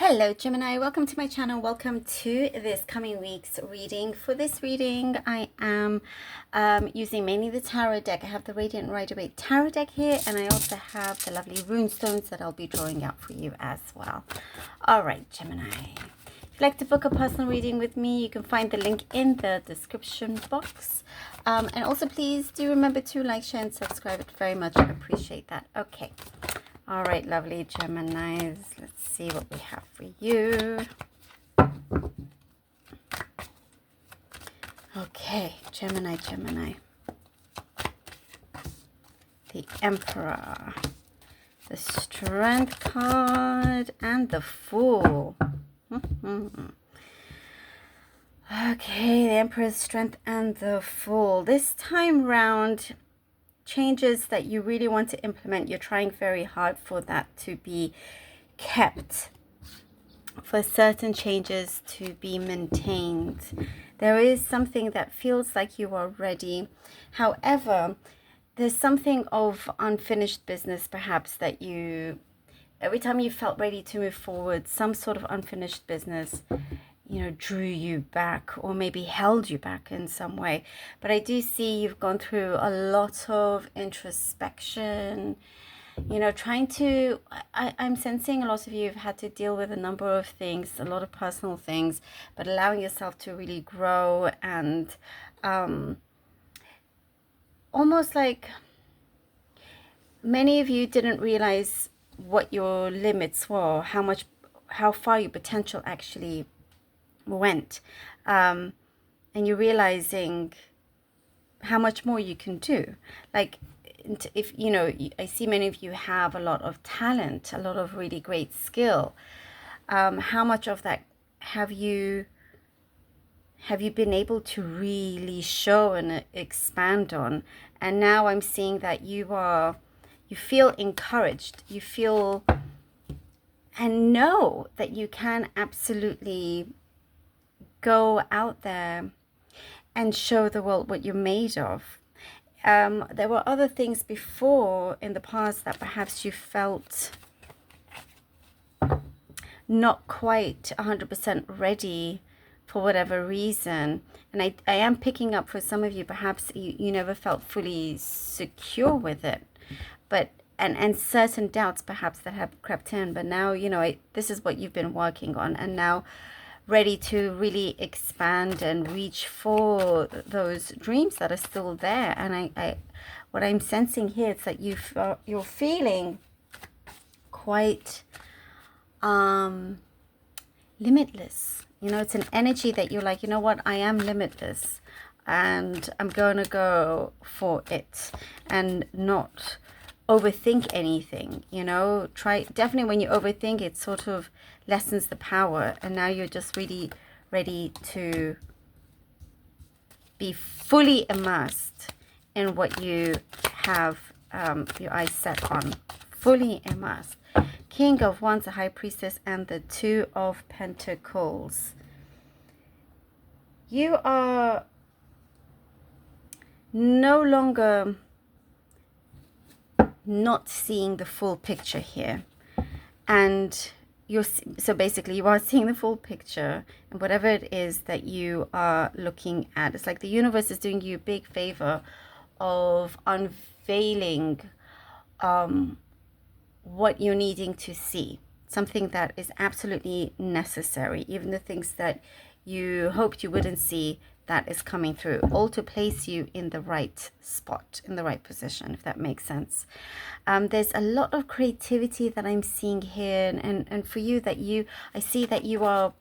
Hello Gemini, welcome to my channel. Welcome to this coming week's reading. For this reading, I am using mainly the tarot deck. I have the Radiant Rider-Waite tarot deck here, and I also have the lovely rune stones that I'll be drawing out for you as well. All right, Gemini. If you'd like to book a personal reading with me, you can find the link in the description box. And also please do remember to like, share, and subscribe. I'd very much appreciate that. Okay. All right, lovely Geminis, let's see what we have for you. Okay, Gemini. The Emperor, the Strength card, and the Fool. Okay, the Emperor's Strength and the Fool. This time round, changes that you really want to implement, you're trying very hard for that to be kept, for certain changes to be maintained. There is something that feels like you are ready. However, there's something of unfinished business perhaps that you, every time you felt ready to move forward, some sort of unfinished business, you know, drew you back or maybe held you back in some way. But I do see you've gone through a lot of introspection, you know, trying to, I'm sensing a lot of you have had to deal with a number of things, a lot of personal things, but allowing yourself to really grow and almost like many of you didn't realize what your limits were, how far your potential actually went, and you're realizing how much more you can do. Like, if you know, I see many of you have a lot of talent, a lot of really great skill. How much of that have you been able to really show and expand on? And now I'm seeing that you feel encouraged, you feel and know that you can absolutely go out there and show the world what you're made of. There were other things before in the past that perhaps you felt not quite 100% ready for whatever reason. And I am picking up for some of you, perhaps you never felt fully secure with it. But and certain doubts perhaps that have crept in. But now, you know, this is what you've been working on, and now ready to really expand and reach for those dreams that are still there. And what I'm sensing here is that you're feeling quite limitless. You know, it's an energy that you're like, you know what, I am limitless and I'm gonna go for it and not overthink anything. You know, definitely when you overthink, it sort of lessens the power, and now you're just really ready to be fully immersed in what you have your eyes set on. Fully immersed. King of Wands, the High Priestess, and the Two of Pentacles. You are no longer not seeing the full picture here, and so basically you are seeing the full picture, and whatever it is that you are looking at, it's like the universe is doing you a big favor of unveiling what you're needing to see, something that is absolutely necessary, even the things that you hoped you wouldn't see, that is coming through, all to place you in the right spot, in the right position, if that makes sense. There's a lot of creativity that I'm seeing here, and for you, that I see that you are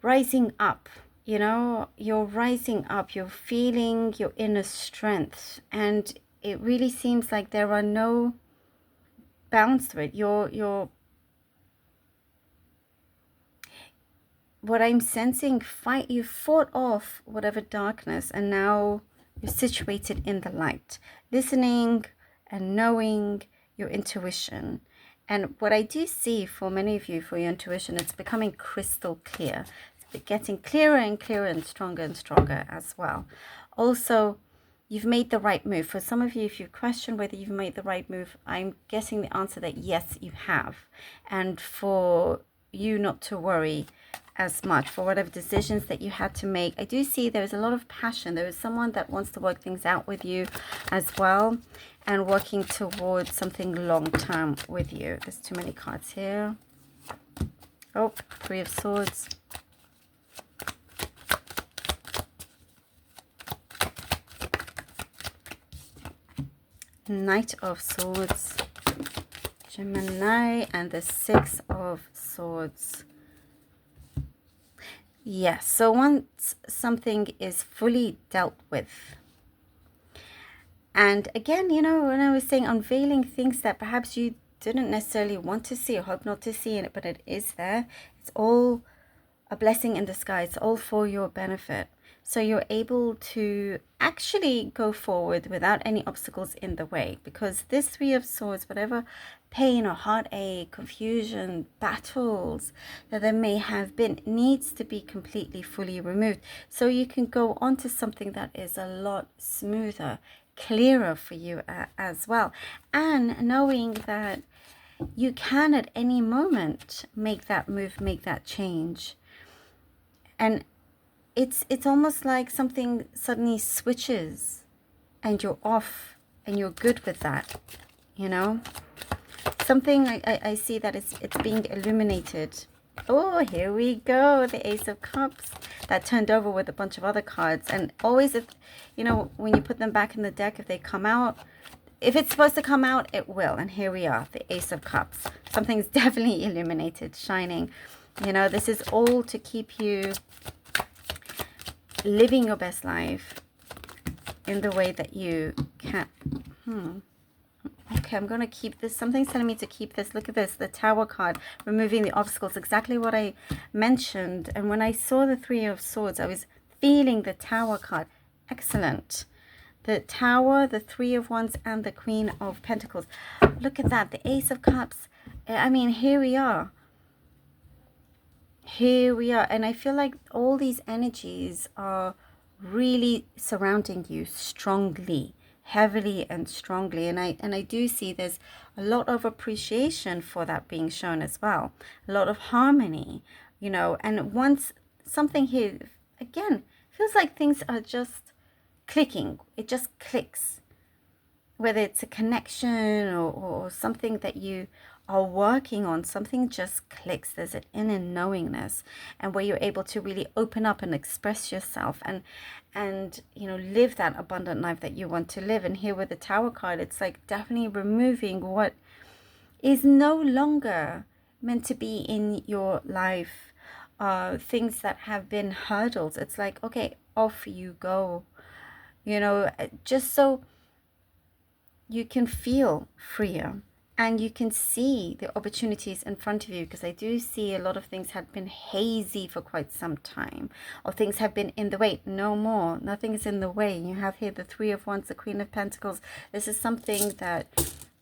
rising up. You know, you're rising up, you're feeling your inner strength, and it really seems like there are no bounds to it. What I'm sensing, you fought off whatever darkness, and now you're situated in the light, listening and knowing your intuition. And what I do see for many of you, for your intuition, it's becoming crystal clear. It's getting clearer and clearer and stronger as well. Also, you've made the right move. For some of you, if you question whether you've made the right move, I'm guessing the answer that yes, you have. And for you not to worry as much for whatever decisions that you had to make. I do see there's a lot of passion. There is someone that wants to work things out with you as well, and working towards something long term with you. There's too many cards here. Oh, Three of Swords. Knight of Swords, Gemini, and the Six of Swords. Yes, so once something is fully dealt with, and again, you know, when I was saying unveiling things that perhaps you didn't necessarily want to see or hope not to see in it, but it is there. It's all a blessing in disguise, it's all for your benefit. So you're able to actually go forward without any obstacles in the way, because this Three of Swords, whatever pain or heartache, confusion, battles that there may have been, needs to be completely, fully removed. So you can go on to something that is a lot smoother, clearer for you as well. And knowing that you can at any moment make that move, make that change. And it's almost like something suddenly switches and you're off and you're good with that, you know. Something I see that it's being illuminated. Oh, here we go, the Ace of Cups that turned over with a bunch of other cards. And always, if you know, when you put them back in the deck, if they come out, if it's supposed to come out, it will. And here we are, the Ace of Cups. Something's definitely illuminated, shining. You know, this is all to keep you living your best life in the way that you can. Okay, I'm going to keep this. Something's telling me to keep this. Look at this, the Tower card, removing the obstacles, exactly what I mentioned. And when I saw the Three of Swords, I was feeling the Tower card. Excellent. The Tower, the Three of Wands, and the Queen of Pentacles. Look at that, the Ace of Cups. I mean, here we are. Here we are. And I feel like all these energies are really surrounding you strongly, heavily and strongly. And I do see there's a lot of appreciation for that being shown as well. A lot of harmony, you know. And once something here, again, feels like things are just clicking. It just clicks. Whether it's a connection or something that you are working on, something just clicks. There's an inner knowingness, and where you're able to really open up and express yourself and you know, live that abundant life that you want to live. And here with the Tower card, it's like definitely removing what is no longer meant to be in your life, things that have been hurdles. It's like, okay, off you go, you know, just so you can feel freer and you can see the opportunities in front of you. Because I do see a lot of things had been hazy for quite some time, or things have been in the way. No more, nothing is in the way. You have here the Three of Wands, the Queen of Pentacles. This is something that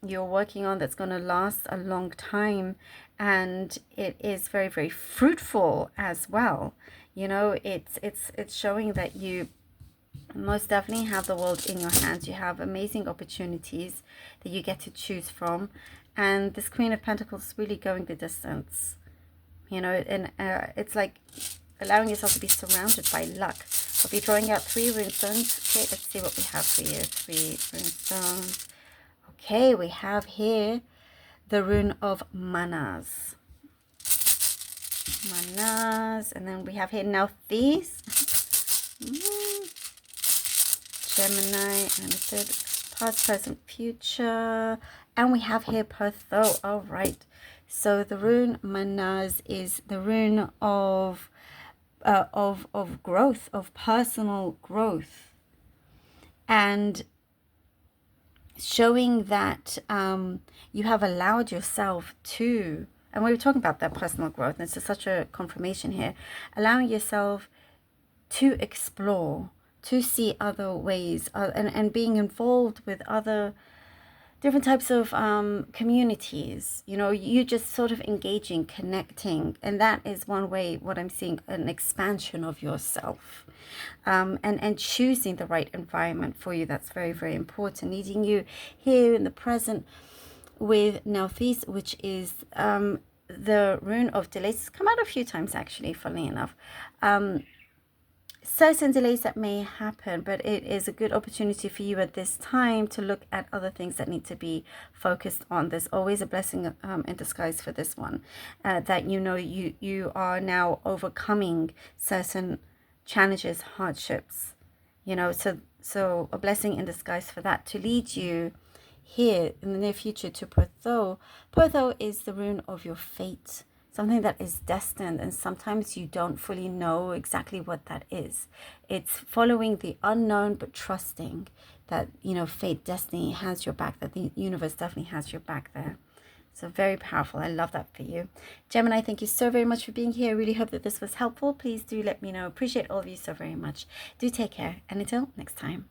you're working on that's going to last a long time, and it is very, very fruitful as well. You know, it's showing that you most definitely have the world in your hands. You have amazing opportunities that you get to choose from, and this Queen of Pentacles is really going the distance, you know. And it's like allowing yourself to be surrounded by luck. I'll be drawing out 3 runestones. Okay, let's see what we have for you. 3 runestones. Okay, we have here the rune of manas, and then we have here now these. Gemini, and it said past, present, future, and we have here Pertho. All right, so the rune Manas is the rune of growth, of personal growth, and showing that you have allowed yourself to, and we were talking about that personal growth, and it's such a confirmation here, allowing yourself to explore, to see other ways, and being involved with other different types of communities. You know, you just sort of engaging, connecting, and that is one way, what I'm seeing, an expansion of yourself, and choosing the right environment for you. That's very, very important. Leading you here in the present with Northeast, which is the rune of delays. It's come out a few times actually, funnily enough. Certain delays that may happen, but it is a good opportunity for you at this time to look at other things that need to be focused on. There's always a blessing in disguise for this one, that you know you are now overcoming certain challenges, hardships, you know, so a blessing in disguise for that to lead you here in the near future to Pertho. Pertho is the rune of your fate, something that is destined, and sometimes you don't fully know exactly what that is. It's following the unknown, but trusting that, you know, fate, destiny has your back, that the universe definitely has your back there. So very powerful. I love that for you. Gemini, thank you so very much for being here. I really hope that this was helpful. Please do let me know. Appreciate all of you so very much. Do take care, and until next time.